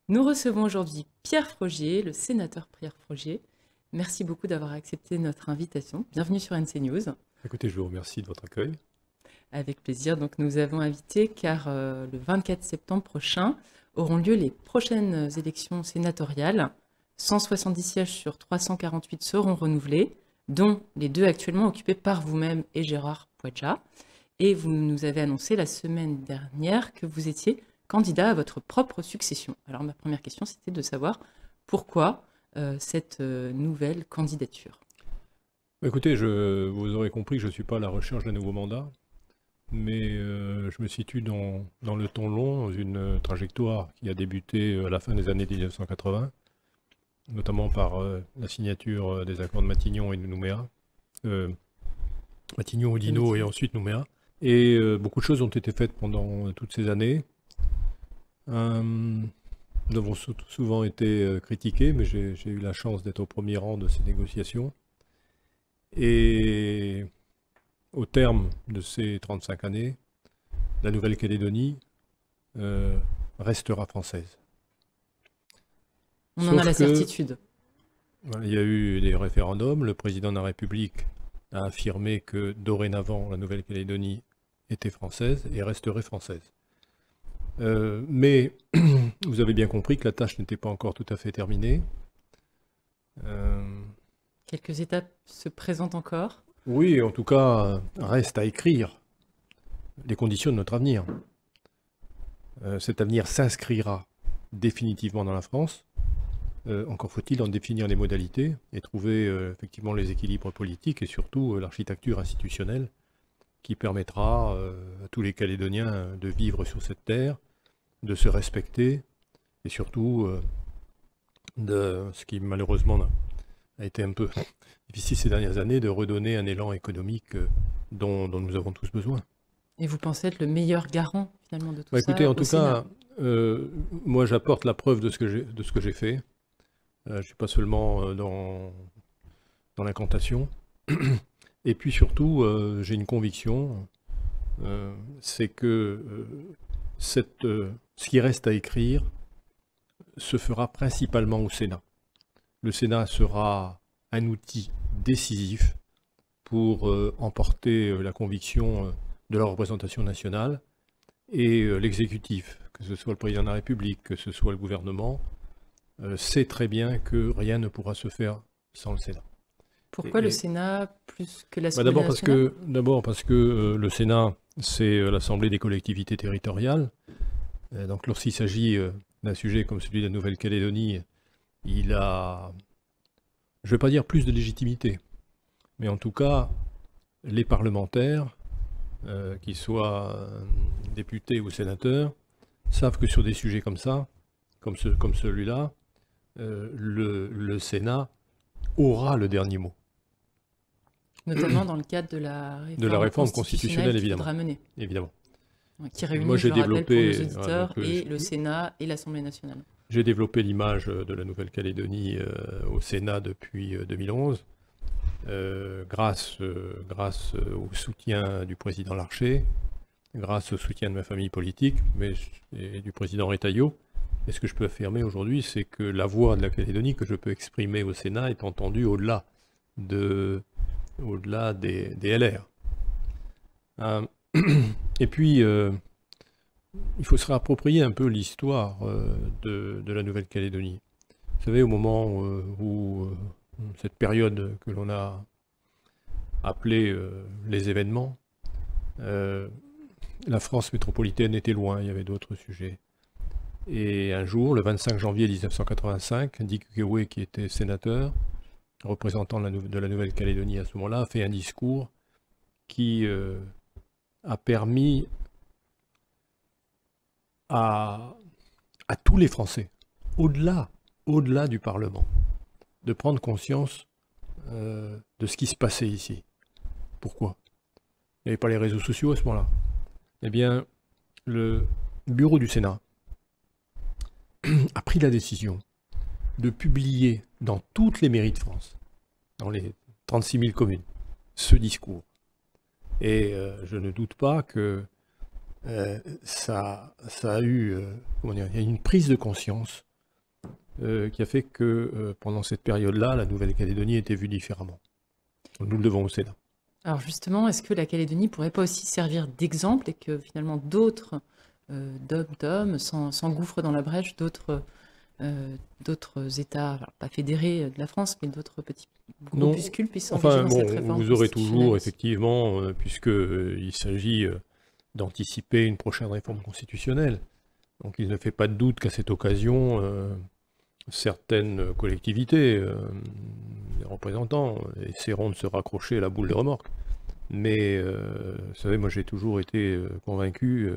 Nous recevons aujourd'hui Pierre Frogier, le sénateur Pierre Frogier. Merci beaucoup d'avoir accepté notre invitation. Bienvenue sur NC News. Écoutez, je vous remercie de votre accueil. Avec plaisir. Donc, nous avons invité car le 24 septembre prochain auront lieu les prochaines élections sénatoriales. 170 sièges sur 348 seront renouvelés, dont les 2 actuellement occupés par vous-même et Gérard Poadja. Et vous nous avez annoncé la semaine dernière que vous étiez candidat à votre propre succession. Alors ma première question, c'était de savoir pourquoi cette nouvelle candidature. Écoutez, vous aurez compris que je ne suis pas à la recherche d'un nouveau mandat, mais je me situe dans le temps long, dans une trajectoire qui a débuté à la fin des années 1980, notamment par la signature des accords de Matignon et de Nouméa, Matignon, Oudinot et ensuite Nouméa. Et beaucoup de choses ont été faites pendant toutes ces années. Nous avons souvent été critiqués, mais j'ai eu la chance d'être au premier rang de ces négociations. Et au terme de ces 35 années, la Nouvelle-Calédonie restera française. On en a la certitude. Il y a eu des référendums, le président de la République a affirmé que dorénavant la Nouvelle-Calédonie était française et resterait française. Mais vous avez bien compris que la tâche n'était pas encore tout à fait terminée. Quelques étapes se présentent encore. Oui, en tout cas, reste à écrire les conditions de notre avenir. Cet avenir s'inscrira définitivement dans la France. Encore faut-il en définir les modalités et trouver effectivement les équilibres politiques et surtout l'architecture institutionnelle qui permettra à tous les Calédoniens de vivre sur cette terre, de se respecter et surtout de ce qui malheureusement a été un peu difficile ces dernières années, de redonner un élan économique dont nous avons tous besoin. Et vous pensez être le meilleur garant finalement de tout ça? Écoutez, en tout cas, moi j'apporte la preuve de ce que j'ai fait. Je ne suis pas seulement dans l'incantation. Et puis surtout, j'ai une conviction, c'est que ce qui reste à écrire se fera principalement au Sénat. Le Sénat sera un outil décisif pour emporter la conviction de la représentation nationale et l'exécutif, que ce soit le président de la République, que ce soit le gouvernement, sait très bien que rien ne pourra se faire sans le Sénat. Pourquoi le Sénat plus que l'Assemblée nationale? D'abord parce que le Sénat, c'est l'Assemblée des collectivités territoriales. Donc lorsqu'il s'agit d'un sujet comme celui de la Nouvelle-Calédonie, il a, je ne vais pas dire plus de légitimité, mais en tout cas, les parlementaires, qu'ils soient députés ou sénateurs, savent que sur des sujets comme ça, comme celui-là, le Sénat aura le dernier mot. Notamment dans le cadre de la réforme constitutionnelle, évidemment. Évidemment. Qui réunit, moi, je le rappelle pour nos auditeurs, donc, et le Sénat et l'Assemblée nationale. J'ai développé l'image de la Nouvelle-Calédonie au Sénat depuis 2011, grâce au soutien du président Larcher, grâce au soutien de ma famille politique, et du président Retailleau. Et ce que je peux affirmer aujourd'hui, c'est que la voix de la Calédonie que je peux exprimer au Sénat est entendue au-delà des LR. Et puis, il faut se réapproprier un peu l'histoire de la Nouvelle-Calédonie. Vous savez, au moment où cette période que l'on a appelée les événements, la France métropolitaine était loin, il y avait d'autres sujets. Et un jour, le 25 janvier 1985, Dick Ukwe, qui était sénateur, représentant de la Nouvelle-Calédonie à ce moment-là, a fait un discours qui a permis à tous les Français, au-delà du Parlement, de prendre conscience de ce qui se passait ici. Pourquoi? Il n'y avait pas les réseaux sociaux à ce moment-là. Eh bien, le bureau du Sénat a pris la décision de publier dans toutes les mairies de France, dans les 36 000 communes, ce discours. Et je ne doute pas que ça a eu, il y a une prise de conscience qui a fait que pendant cette période-là, la Nouvelle-Calédonie était vue différemment. Nous le devons au Sénat. Alors justement, est-ce que la Calédonie ne pourrait pas aussi servir d'exemple et que finalement d'autres dom-tom s'engouffrent dans la brèche, d'autres États, alors pas fédérés de la France, mais d'autres petits groupuscules puissent s'engager dans cette réforme vous aurez constitutionnelle toujours, aussi. effectivement, puisqu'il s'agit d'anticiper une prochaine réforme constitutionnelle. Donc il ne fait pas de doute qu'à cette occasion, certaines collectivités, les représentants, essaieront de se raccrocher à la boule de remorque. Mais, vous savez, moi j'ai toujours été convaincu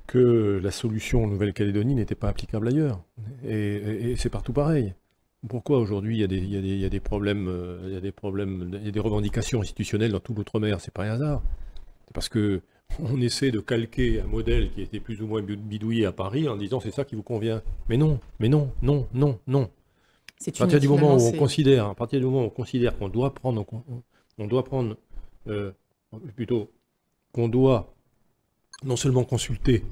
que la solution en Nouvelle-Calédonie n'était pas applicable ailleurs. Et c'est partout pareil. Pourquoi aujourd'hui il y a des problèmes, il y a des revendications institutionnelles dans tout l'outre-mer? C'est pas un hasard. C'est parce que on essaie de calquer un modèle qui était plus ou moins bidouillé à Paris en disant c'est ça qui vous convient. Mais non, non. À partir du moment où on considère, qu'on doit prendre, plutôt qu'on doit non seulement consulter,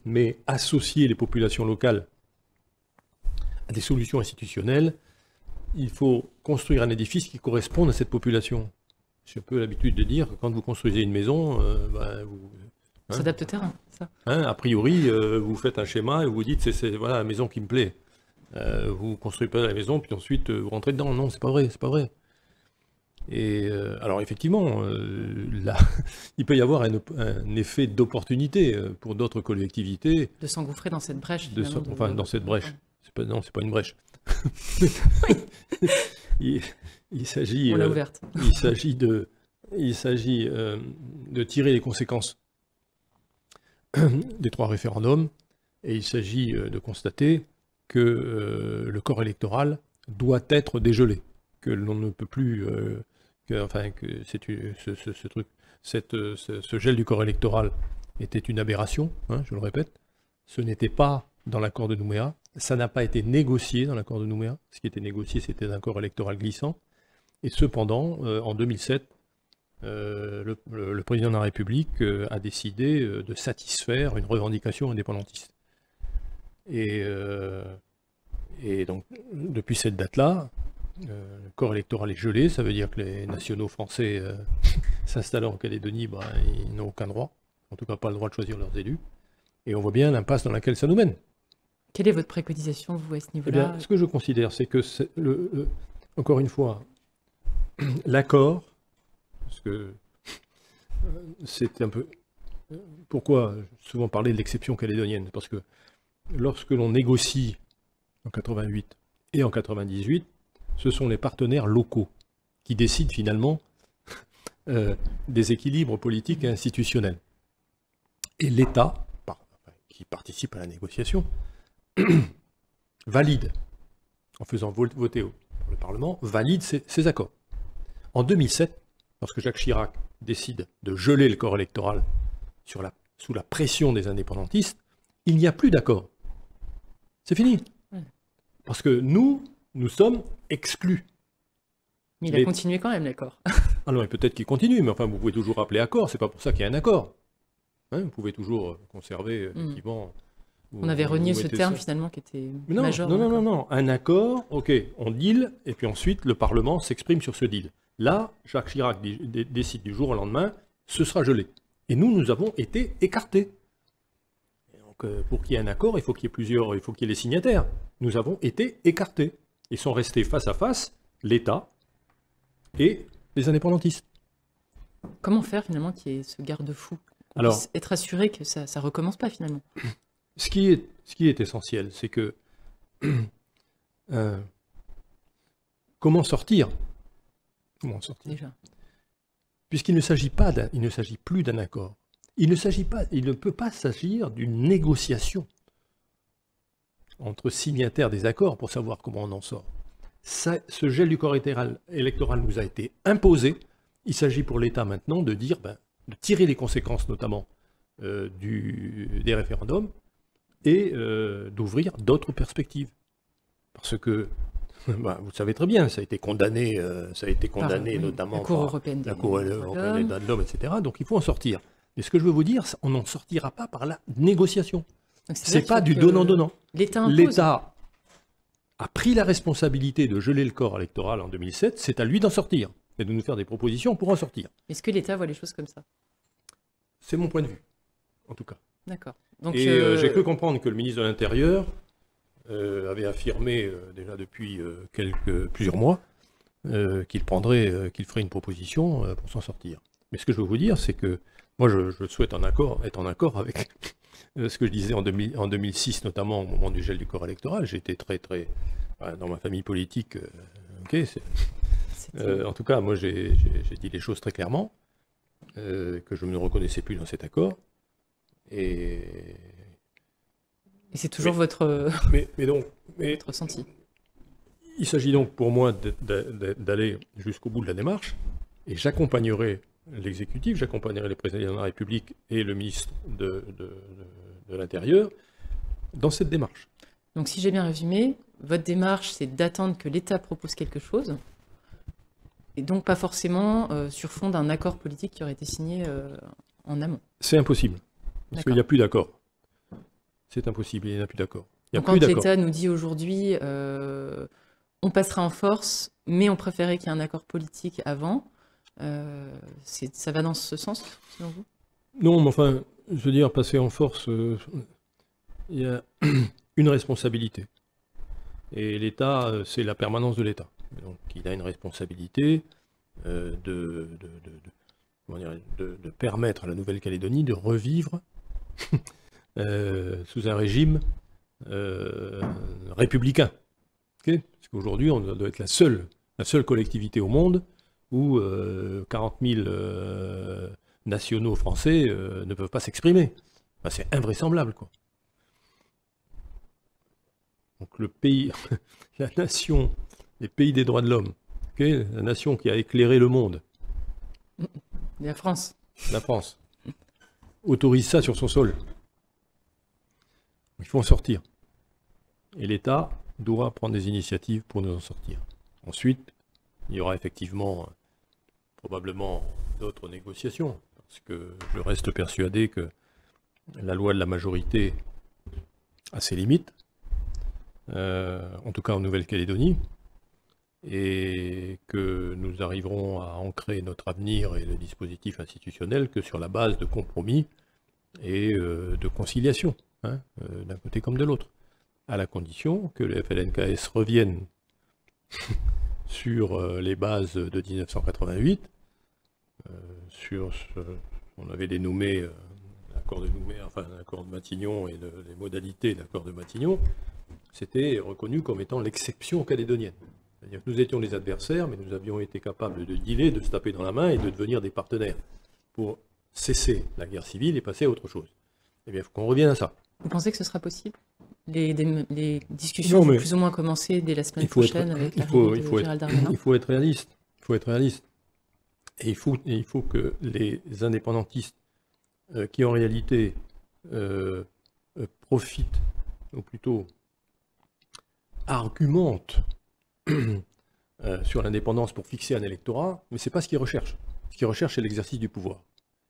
mais associer les populations locales à des solutions institutionnelles, il faut construire un édifice qui corresponde à cette population. J'ai un peu l'habitude de dire que quand vous construisez une maison, vous... s'adapte au terrain, ça. A priori, vous faites un schéma et vous dites c'est voilà la maison qui me plaît. Vous construisez pas la maison, puis ensuite vous rentrez dedans. Non, c'est pas vrai. Et alors effectivement, là, il peut y avoir un effet d'opportunité pour d'autres collectivités. De s'engouffrer dans cette brèche. Dans cette brèche. Non, c'est pas une brèche. il s'agit. On l'a ouverte. Il s'agit de tirer les conséquences des 3 référendums, et il s'agit de constater que le corps électoral doit être dégelé, que l'on ne peut plus, ce gel du corps électoral était une aberration, je le répète, ce n'était pas dans l'accord de Nouméa, ça n'a pas été négocié dans l'accord de Nouméa, ce qui était négocié c'était un corps électoral glissant, et cependant, en 2007, le président de la République a décidé de satisfaire une revendication indépendantiste. Et donc, depuis cette date-là, le corps électoral est gelé, ça veut dire que les nationaux français s'installant en Calédonie, ils n'ont aucun droit, en tout cas pas le droit de choisir leurs élus, et on voit bien l'impasse dans laquelle ça nous mène. Quelle est votre préconisation, vous, à ce niveau-là? Ce que je considère, c'est que, encore une fois, l'accord, parce que c'est un peu... Pourquoi souvent parler de l'exception calédonienne? Parce que lorsque l'on négocie en 88 et en 98, ce sont les partenaires locaux qui décident finalement des équilibres politiques et institutionnels. Et l'État, qui participe à la négociation, valide, en faisant voter par le Parlement, valide ces accords. En 2007, lorsque Jacques Chirac décide de geler le corps électoral sous la pression des indépendantistes, il n'y a plus d'accord. C'est fini. Parce que nous sommes exclus. Mais il a continué quand même l'accord. Ah non, peut-être qu'il continue, mais enfin, vous pouvez toujours appeler accord, c'est pas pour ça qu'il y a un accord. Vous pouvez toujours conserver, effectivement... On avait renié ce terme, finalement, qui était majeur. Non. Un accord, ok, on deal, et puis ensuite, le Parlement s'exprime sur ce deal. Là, Jacques Chirac décide du jour au lendemain, ce sera gelé. Et nous avons été écartés. Et donc, pour qu'il y ait un accord, il faut qu'il y ait les signataires. Nous avons été écartés. Ils sont restés face à face, l'État et les indépendantistes. Comment faire, finalement, qu'il y ait ce garde-fou? Alors, puisse être assuré que ça ne recommence pas, finalement. Ce qui est essentiel, c'est que comment sortir déjà. Puisqu'il ne s'agit plus d'un accord. Il ne peut pas s'agir d'une négociation entre signataires des accords pour savoir comment on en sort. Ce gel du corps électoral nous a été imposé. Il s'agit pour l'État maintenant de dire, de tirer les conséquences notamment des référendums et d'ouvrir d'autres perspectives. Parce que, vous savez très bien, ça a été condamné notamment la Cour européenne des droits de l'homme, etc. Donc il faut en sortir. Mais ce que je veux vous dire, on n'en sortira pas par la négociation. C'est pas du donnant-donnant. L'État a pris la responsabilité de geler le corps électoral en 2007, c'est à lui d'en sortir et de nous faire des propositions pour en sortir. Est-ce que l'État voit les choses comme ça? C'est mon point de vue, en tout cas. D'accord. Donc, Et j'ai cru comprendre que le ministre de l'Intérieur avait affirmé déjà depuis plusieurs mois qu'il ferait une proposition pour s'en sortir. Mais ce que je veux vous dire, c'est que moi, je souhaite être en accord avec ce que je disais en 2006, notamment au moment du gel du corps électoral. J'étais très, dans ma famille politique, en tout cas, moi, j'ai dit les choses très clairement, que je ne me reconnaissais plus dans cet accord. Et c'est toujours votre ressenti. Il s'agit donc pour moi d'aller jusqu'au bout de la démarche, et j'accompagnerai l'exécutif, j'accompagnerai le président de la République et le ministre de l'Intérieur dans cette démarche. Donc si j'ai bien résumé, votre démarche, c'est d'attendre que l'État propose quelque chose, et donc pas forcément sur fond d'un accord politique qui aurait été signé en amont. C'est impossible, parce qu'il n'y a plus d'accord. C'est impossible, il n'y a plus d'accord. Donc quand l'État nous dit aujourd'hui, on passera en force, mais on préférait qu'il y ait un accord politique avant, ça va dans ce sens, selon vous? Non, mais enfin, je veux dire, passer en force, il y a une responsabilité. Et l'État, c'est la permanence de l'État. Donc il a une responsabilité de permettre à la Nouvelle-Calédonie de revivre sous un régime républicain. Okay, parce qu'aujourd'hui, on doit être la seule collectivité au monde où 40 000 nationaux français ne peuvent pas s'exprimer. Enfin, c'est invraisemblable, quoi. Donc le pays, la nation, les pays des droits de l'homme, okay, la nation qui a éclairé le monde. La France. La France. Autorise ça sur son sol. Il faut en sortir. Et l'État doit prendre des initiatives pour nous en sortir. Ensuite, il y aura effectivement probablement d'autres négociations, parce que je reste persuadé que la loi de la majorité a ses limites, en tout cas en Nouvelle-Calédonie, et que nous arriverons à ancrer notre avenir et le dispositif institutionnel que sur la base de compromis et de conciliation, hein, d'un côté comme de l'autre, à la condition que le FLNKS revienne sur les bases de 1988, on avait dénommé l'accord de Nouméa, enfin l'accord de Matignon et les modalités de l'accord de Matignon, c'était reconnu comme étant l'exception calédonienne. C'est-à-dire que nous étions les adversaires, mais nous avions été capables de dealer, de se taper dans la main et de devenir des partenaires pour cesser la guerre civile et passer à autre chose. Eh bien, il faut qu'on revienne à ça. Vous pensez que ce sera possible? Les discussions vont plus ou moins commencer dès la semaine prochaine avec l'arrivée de Gérald Darmanin. Il faut être réaliste. Il faut être réaliste. Et il faut que les indépendantistes qui en réalité profitent, ou plutôt argumentent sur l'indépendance pour fixer un électorat, mais ce n'est pas ce qu'ils recherchent. Ce qu'ils recherchent, c'est l'exercice du pouvoir.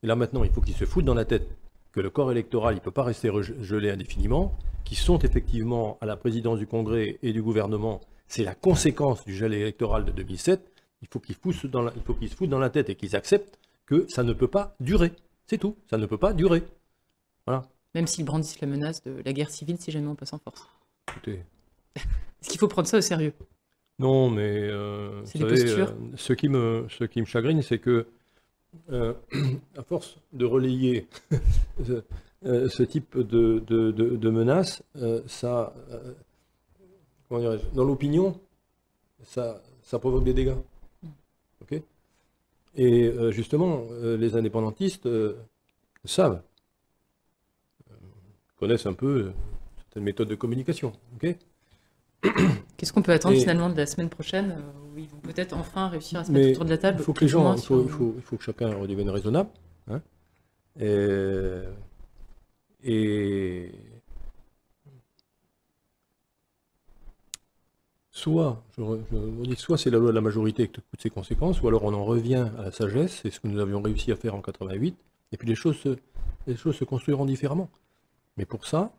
Et là maintenant, il faut qu'ils se foutent dans la tête que le corps électoral, il ne peut pas rester gelé indéfiniment, qui sont effectivement à la présidence du Congrès et du gouvernement, c'est la conséquence du gel électoral de 2007, il faut qu'ils se foutent dans la tête et qu'ils acceptent que ça ne peut pas durer. C'est tout, ça ne peut pas durer. Voilà. Même s'ils brandissent la menace de la guerre civile si jamais on passe en force. Écoutez. Est-ce qu'il faut prendre ça au sérieux? Non, mais c'est des postures. Ce qui me chagrine, c'est que à force de relayer ce type de menaces, ça, dans l'opinion, ça provoque des dégâts. Okay, et justement, les indépendantistes savent, connaissent un peu certaines méthodes de communication. Okay. Qu'est-ce qu'on peut attendre finalement de la semaine prochaine, où ils vont peut-être enfin réussir à se mettre autour de la table? Il faut que les gens, il faut que chacun redevienne raisonnable. Hein, et soit, soit c'est la loi de la majorité avec toutes ses conséquences, ou alors on en revient à la sagesse, c'est ce que nous avions réussi à faire en 88, et puis les choses se construiront différemment. Mais pour ça,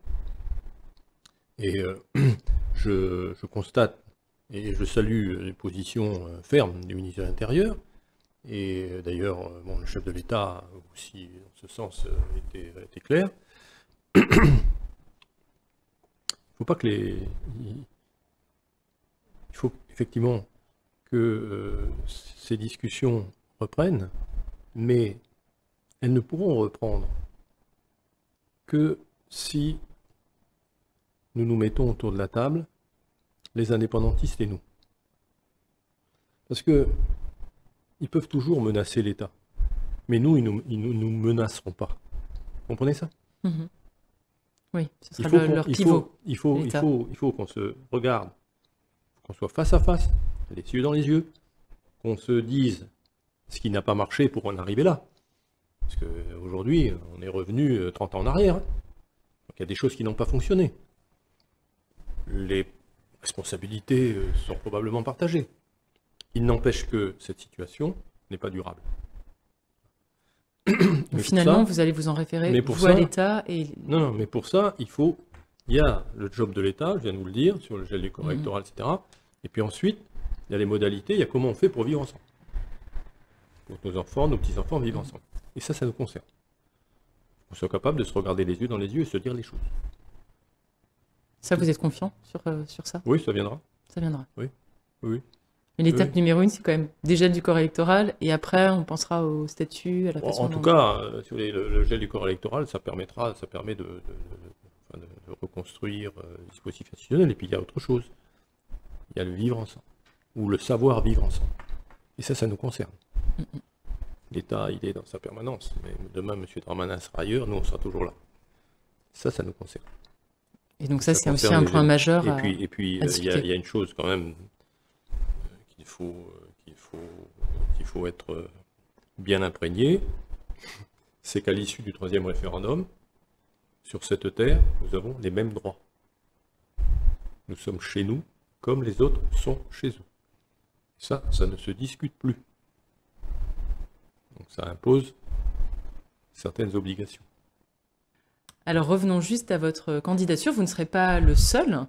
et je constate et je salue les positions fermes du ministre de l'Intérieur. Et d'ailleurs, bon, le chef de l'État aussi, en ce sens, était clair. Il ne faut pas que il faut effectivement que ces discussions reprennent, mais elles ne pourront reprendre que si nous nous mettons autour de la table, les indépendantistes et nous. Parce que ils peuvent toujours menacer l'État, mais nous, ils ne nous menaceront pas. Vous comprenez ça? Oui, ce sera leur pivot. Il faut qu'on se regarde, qu'on soit face à face, les yeux dans les yeux, qu'on se dise ce qui n'a pas marché pour en arriver là. Parce qu'aujourd'hui, on est revenu 30 ans en arrière. Donc il y a des choses qui n'ont pas fonctionné. Les responsabilités sont probablement partagées. Il n'empêche que cette situation n'est pas durable. Donc finalement, vous allez vous en référer, vous à l'État et... Non, mais pour ça, il y a le job de l'État, je viens de vous le dire, sur le gel du corps électoral, etc. Et puis ensuite, il y a les modalités, il y a comment on fait pour vivre ensemble. Pour que nos enfants, nos petits-enfants vivent ensemble. Et ça nous concerne. Qu'on soit capable de se regarder les yeux dans les yeux et se dire les choses. Ça, vous êtes confiant sur ça? Oui, ça viendra. Ça viendra. Oui. Oui. Mais l'étape numéro 1, c'est quand même des gels du corps électoral, et après, on pensera au statut, à la façon... En tout cas, le gel du corps électoral, ça permet de reconstruire le dispositif institutionnel, et puis il y a autre chose. Il y a le vivre ensemble, ou le savoir vivre ensemble. Et ça nous concerne. L'État, il est dans sa permanence, mais demain, M. Darmanin sera ailleurs, nous, on sera toujours là. Ça nous concerne. Et donc ça c'est aussi un point majeur. Et puis il y a une chose quand même qu'il faut être bien imprégné, c'est qu'à l'issue du 3e référendum, sur cette terre, nous avons les mêmes droits. Nous sommes chez nous comme les autres sont chez eux. Ça ne se discute plus. Donc ça impose certaines obligations. Alors revenons juste à votre candidature. Vous ne serez pas le seul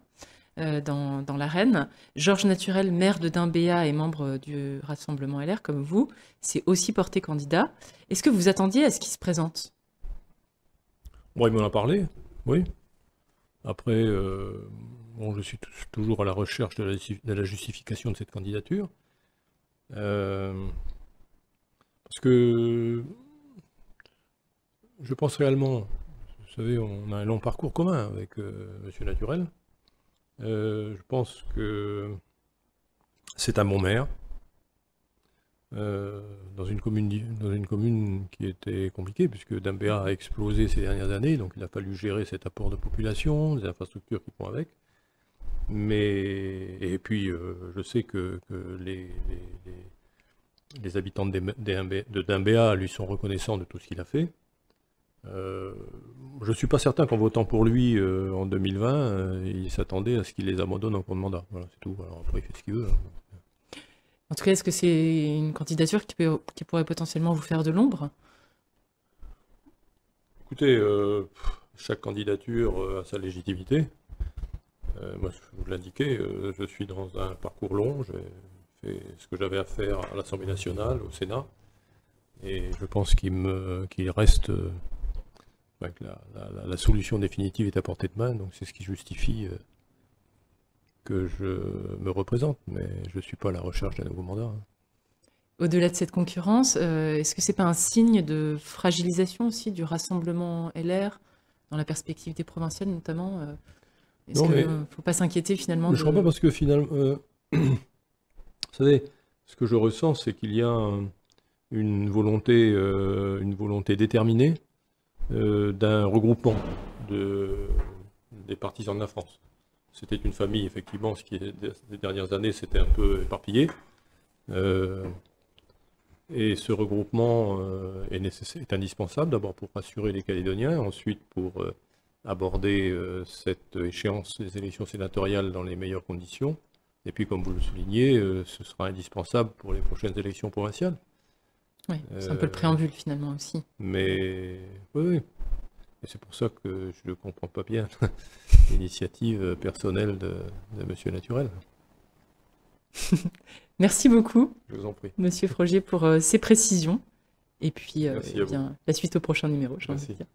dans l'arène. Georges Naturel, maire de Dimbéa et membre du Rassemblement LR comme vous, s'est aussi porté candidat. Est-ce que vous attendiez à ce qu'il se présente? Bon, il m'en a parlé, oui. Après, bon, je suis toujours à la recherche de la justification de cette candidature. Parce que je pense réellement... Vous savez, on a un long parcours commun avec M. Naturel. Je pense que c'est un bon maire dans une commune qui était compliquée, puisque Dimbéa a explosé ces dernières années, donc il a fallu gérer cet apport de population, des infrastructures qui vont avec. Et puis, je sais que les habitants de Dimbéa lui sont reconnaissants de tout ce qu'il a fait. Je ne suis pas certain qu'en votant pour lui en 2020, il s'attendait à ce qu'il les abandonne en cours de mandat. Voilà, c'est tout. Alors après, il fait ce qu'il veut. En tout cas, est-ce que c'est une candidature qui pourrait potentiellement vous faire de l'ombre? Écoutez, chaque candidature a sa légitimité. Moi, je vous l'indiquais, je suis dans un parcours long. J'ai fait ce que j'avais à faire à l'Assemblée nationale, au Sénat. Et je pense qu'il reste... la solution définitive est à portée de main, donc c'est ce qui justifie que je me représente, mais je ne suis pas à la recherche d'un nouveau mandat. Au-delà de cette concurrence, est-ce que ce n'est pas un signe de fragilisation aussi du Rassemblement LR, dans la perspective des provinciales notamment? Est-ce qu'il ne faut pas s'inquiéter finalement? Je ne crois pas, parce que finalement, vous savez, ce que je ressens, c'est qu'il y a une volonté déterminée d'un regroupement des partisans de la France. C'était une famille, effectivement, ce qui des dernières années s'était un peu éparpillé. Et ce regroupement est indispensable, d'abord pour rassurer les Calédoniens, ensuite pour aborder cette échéance des élections sénatoriales dans les meilleures conditions. Et puis, comme vous le soulignez, ce sera indispensable pour les prochaines élections provinciales. Oui, c'est un peu le préambule finalement aussi. Mais oui. Et c'est pour ça que je ne comprends pas bien l'initiative personnelle de Monsieur Naturel. Merci beaucoup, Je vous en prie. Monsieur Frogier, pour ces précisions. Et puis, Merci eh à vous. bien, la suite au prochain numéro, j'ai envie de Merci. dire.